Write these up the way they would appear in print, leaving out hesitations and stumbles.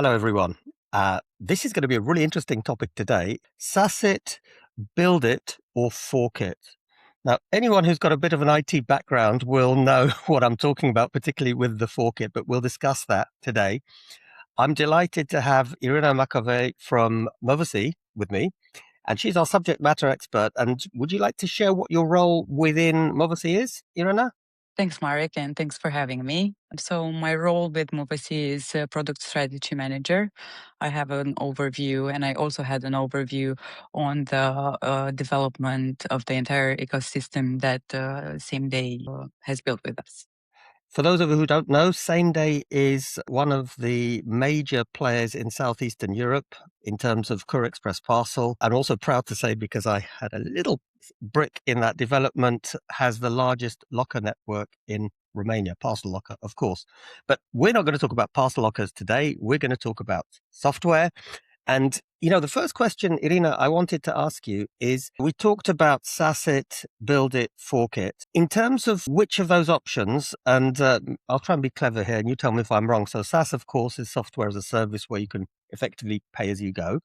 Hello, everyone. This is going to be a really interesting topic today. SaaS it, build it, or fork it. Now, anyone who's got a bit of an IT background will know what I'm talking about, particularly with the fork it, but we'll discuss that today. I'm delighted to have Irina Makovej from Movacy with me, and she's our subject matter expert. And would you like to share what your role within Movacy is, Irina? Thanks, Marek, and thanks for having me. So my role with Movacy is product strategy manager. I have an overview, and I also had an overview on the development of the entire ecosystem that Sameday has built with us. For those of you who don't know, Sameday is one of the major players in Southeastern Europe in terms of Courier Express parcel. I'm also proud to say, because I had a little brick in that development, has the largest locker network in Romania, parcel locker, of course. But we're not going to talk about parcel lockers today. We're going to talk about software. And, the first question, Irina, I wanted to ask you is, we talked about SaaS it, build it, fork it. In terms of which of those options, and I'll try and be clever here and you tell me if I'm wrong. So SaaS, of course, is software as a service where you can effectively pay as you go.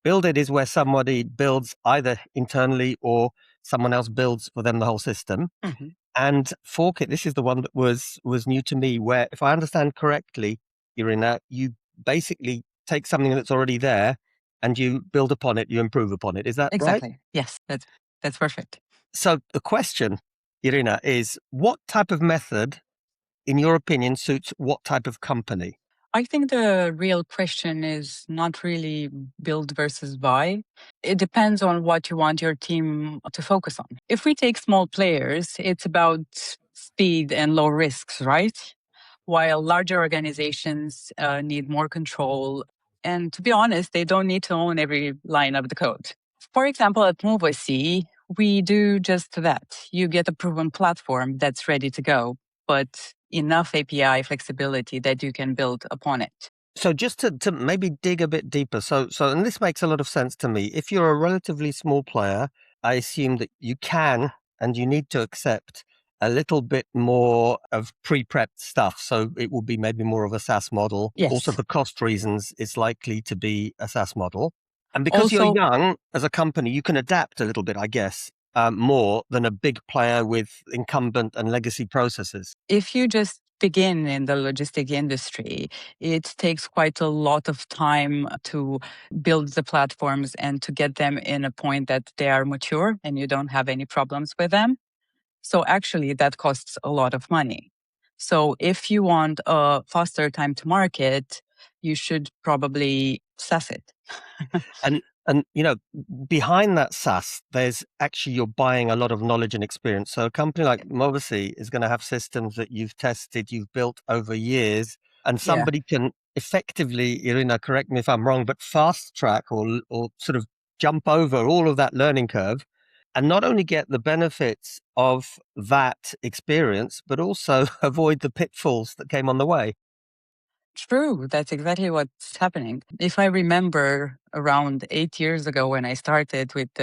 Build it is where somebody builds either internally or someone else builds for them the whole system. Mm-hmm. And fork it, this is the one that was new to me, where if I understand correctly, Irina, you basically take something that's already there and you build upon it, you improve upon it. Is that right? Exactly. Yes, that's perfect. So the question, Irina, is what type of method, in your opinion, suits what type of company? I think the real question is not really build versus buy. It depends on what you want your team to focus on. If we take small players, it's about speed and low risks, right? While larger organizations need more control. And to be honest, they don't need to own every line of the code. For example, at Movacy, we do just that. You get a proven platform that's ready to go, but enough API flexibility that you can build upon it. So just to maybe dig a bit deeper. So and this makes a lot of sense to me. If you're a relatively small player, I assume that you can and you need to accept a little bit more of pre-prepped stuff. So it will be maybe more of a SaaS model. Also, Yes. for cost reasons, it's likely to be a SaaS model. And because you're Also, young as a company, you can adapt a little bit, I guess, more than a big player with incumbent and legacy processes. if you just begin in the logistic industry, it takes quite a lot of time to build the platforms and to get them in a point that they are mature and you don't have any problems with them. So actually, that costs a lot of money. So if you want a faster time to market, you should probably SaaS it. And behind that SaaS, there's actually you're buying a lot of knowledge and experience. So a company like Movacy is going to have systems that you've tested, you've built over years, and Yeah. somebody can effectively, Irina, correct me if I'm wrong, but fast track or sort of jump over all of that learning curve and not only get the benefits of that experience, but also avoid the pitfalls that came on the way. True, that's exactly what's happening. If I remember around 8 years ago when I started with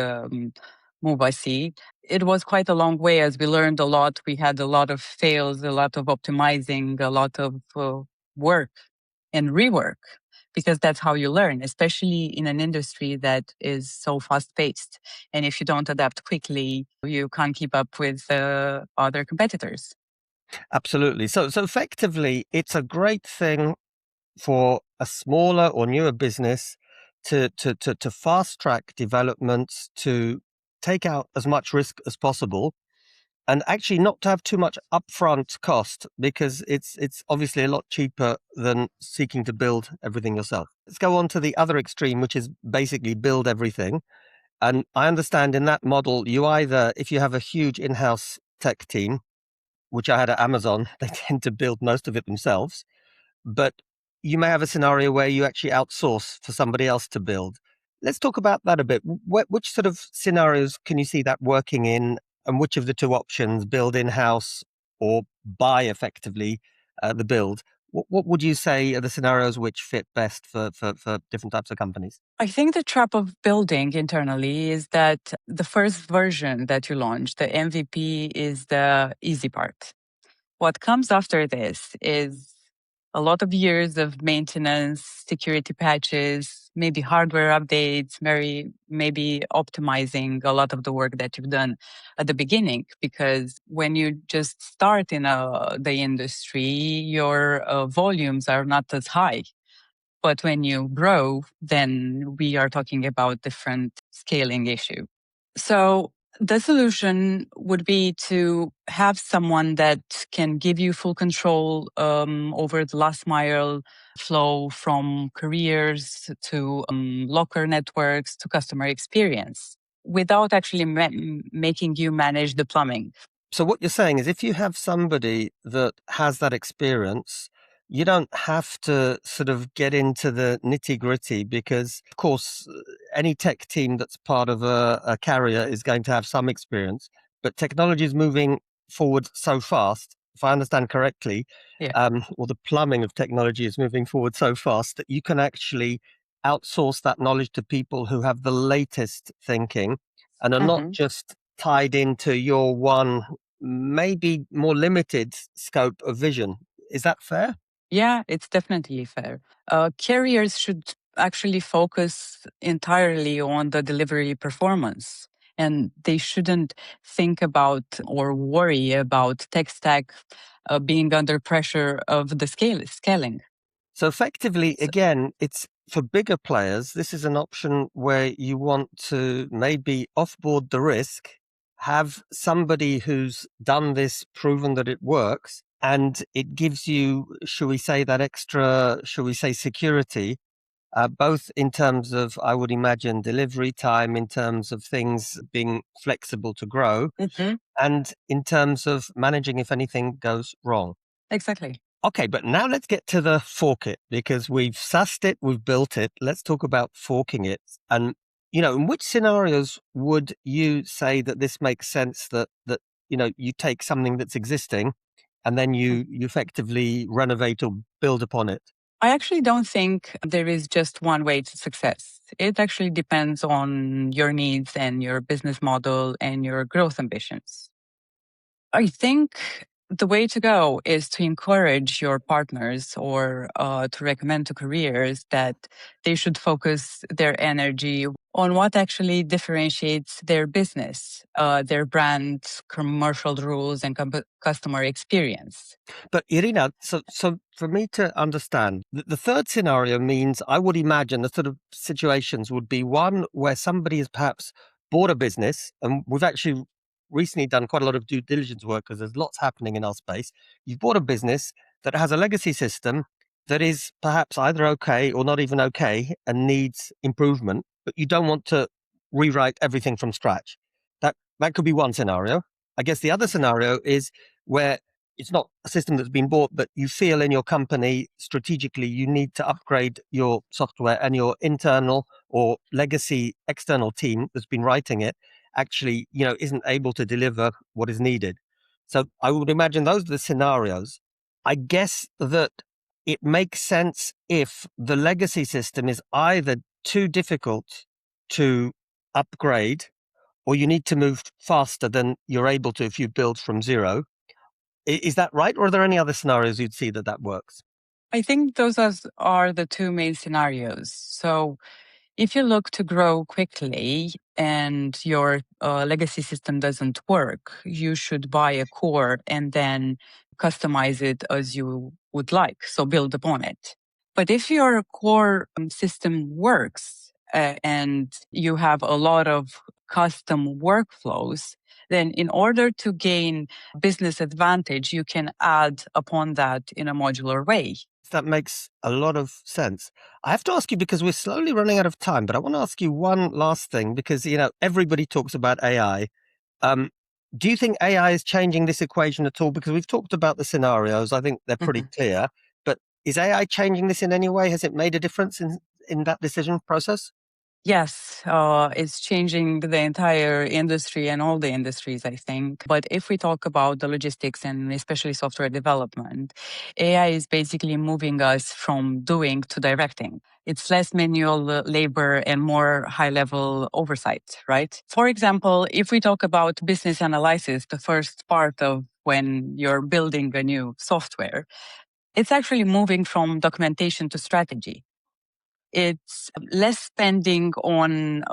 Movacy, it was quite a long way as we learned a lot. We had a lot of fails, a lot of optimizing, a lot of work and rework, because that's how you learn, especially in an industry that is so fast paced. And if you don't adapt quickly, you can't keep up with other competitors. Absolutely. So effectively, it's a great thing for a smaller or newer business to fast track developments, to take out as much risk as possible, and actually not to have too much upfront cost, because it's obviously a lot cheaper than seeking to build everything yourself. Let's go on to the other extreme, which is basically build everything. And I understand in that model, you either, if you have a huge in-house tech team, which I had at Amazon, they tend to build most of it themselves. But you may have a scenario where you actually outsource for somebody else to build. Let's talk about that a bit. Which sort of scenarios can you see that working in, and which of the two options, build in-house or buy effectively the build? What would you say are the scenarios which fit best for different types of companies? I think the trap of building internally is that the first version that you launch, the MVP, is the easy part. What comes after this is a lot of years of maintenance, security patches, maybe hardware updates, maybe optimizing a lot of the work that you've done at the beginning. Because when you just start in the industry, your volumes are not as high. But when you grow, then we are talking about different scaling issue. So the solution would be to have someone that can give you full control over the last mile flow, from careers to locker networks to customer experience, without actually making you manage the plumbing. So what you're saying is if you have somebody that has that experience, you don't have to sort of get into the nitty-gritty because, of course, any tech team that's part of a carrier is going to have some experience, but technology is moving forward so fast, if I understand correctly, Yeah. or the plumbing of technology is moving forward so fast that you can actually outsource that knowledge to people who have the latest thinking and are not Mhm. just tied into your one maybe more limited scope of vision. Is that fair? Yeah, it's definitely fair. Carriers should actually focus entirely on the delivery performance, and they shouldn't think about or worry about tech stack being under pressure of the scaling. So effectively, So, again, it's for bigger players. This is an option where you want to maybe offboard the risk, have somebody who's done this, proven that it works, and it gives you, shall we say, that extra, shall we say, security, both in terms of, I would imagine, delivery time, in terms of things being flexible to grow, Mhm. and in terms of managing if anything goes wrong. Exactly. Okay, but now let's get to the fork it because we've sussed it, we've built it. Let's talk about forking it. And in which scenarios would you say that this makes sense that you take something that's existing and then you effectively renovate or build upon it? I actually don't think there is just one way to success. It actually depends on your needs and your business model and your growth ambitions. I think the way to go is to encourage your partners, or to recommend to careers that they should focus their energy on what actually differentiates their business, their brand, commercial rules, and customer experience. But Irina, so for me to understand, the third scenario means I would imagine the sort of situations would be one where somebody has perhaps bought a business, and we've actually recently done quite a lot of due diligence work because there's lots happening in our space. You've bought a business that has a legacy system that is perhaps either okay or not even okay and needs improvement, but you don't want to rewrite everything from scratch. That could be one scenario. I guess the other scenario is where it's not a system that's been bought, but you feel in your company strategically you need to upgrade your software and your internal or legacy external team that's been writing it actually, isn't able to deliver what is needed. So I would imagine those are the scenarios. I guess that it makes sense if the legacy system is either too difficult to upgrade or you need to move faster than you're able to if you build from zero. Is that right? Or are there any other scenarios you'd see that works? I think those are the two main scenarios. So if you look to grow quickly and your legacy system doesn't work, you should buy a core and then customize it as you would like. So build upon it. But if your core system works and you have a lot of custom workflows, then in order to gain business advantage, you can add upon that in a modular way. That makes a lot of sense. I have to ask you because we're slowly running out of time, but I want to ask you one last thing because, everybody talks about AI. Um, do you think AI is changing this equation at all? Because we've talked about the scenarios. I think they're pretty Mhm. clear. But is AI changing this in any way? Has it made a difference in that decision process? Yes, it's changing the entire industry and all the industries, I think. But if we talk about the logistics and especially software development, AI is basically moving us from doing to directing. It's less manual labor and more high level oversight, right? For example, if we talk about business analysis, the first part of when you're building a new software, It's actually moving from documentation to strategy. It's less spending on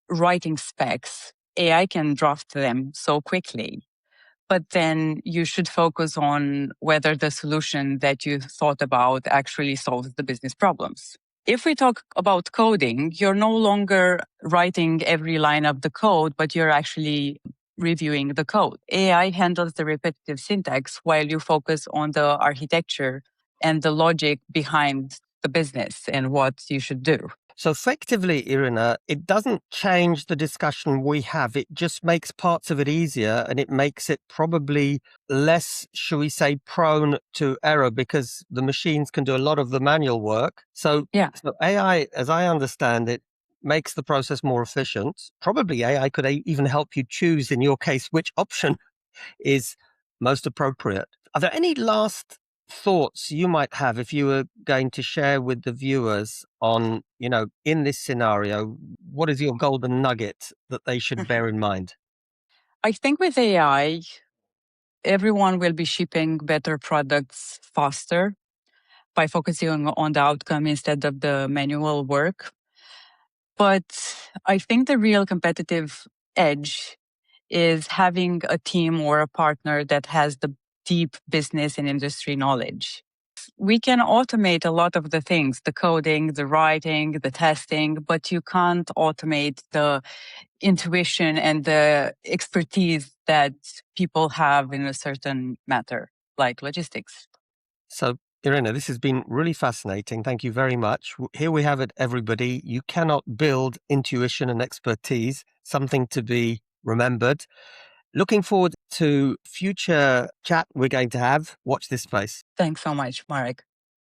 writing specs. AI can draft them so quickly. But then you should focus on whether the solution that you thought about actually solves the business problems. If we talk about coding, you're no longer writing every line of the code, but you're actually reviewing the code. AI handles the repetitive syntax while you focus on the architecture and the logic behind the business and what you should do. So effectively, Irina, it doesn't change the discussion we have. It just makes parts of it easier, and it makes it probably less, shall we say, prone to error, because the machines can do a lot of the manual work. So, Yeah. so AI, as I understand it, makes the process more efficient. Probably AI could even help you choose, in your case, which option is most appropriate. Are there any last thoughts you might have if you were going to share with the viewers on, in this scenario, what is your golden nugget that they should bear in mind? I think with AI, everyone will be shipping better products faster by focusing on the outcome instead of the manual work. But I think the real competitive edge is having a team or a partner that has the deep business and industry knowledge. We can automate a lot of the things, the coding, the writing, the testing, but you can't automate the intuition and the expertise that people have in a certain matter, like logistics. So, Irina, this has been really fascinating. Thank you very much. Here we have it, everybody. You cannot build intuition and expertise, something to be remembered. Looking forward to future chat we're going to have. Watch this space. Thanks so much, Marek.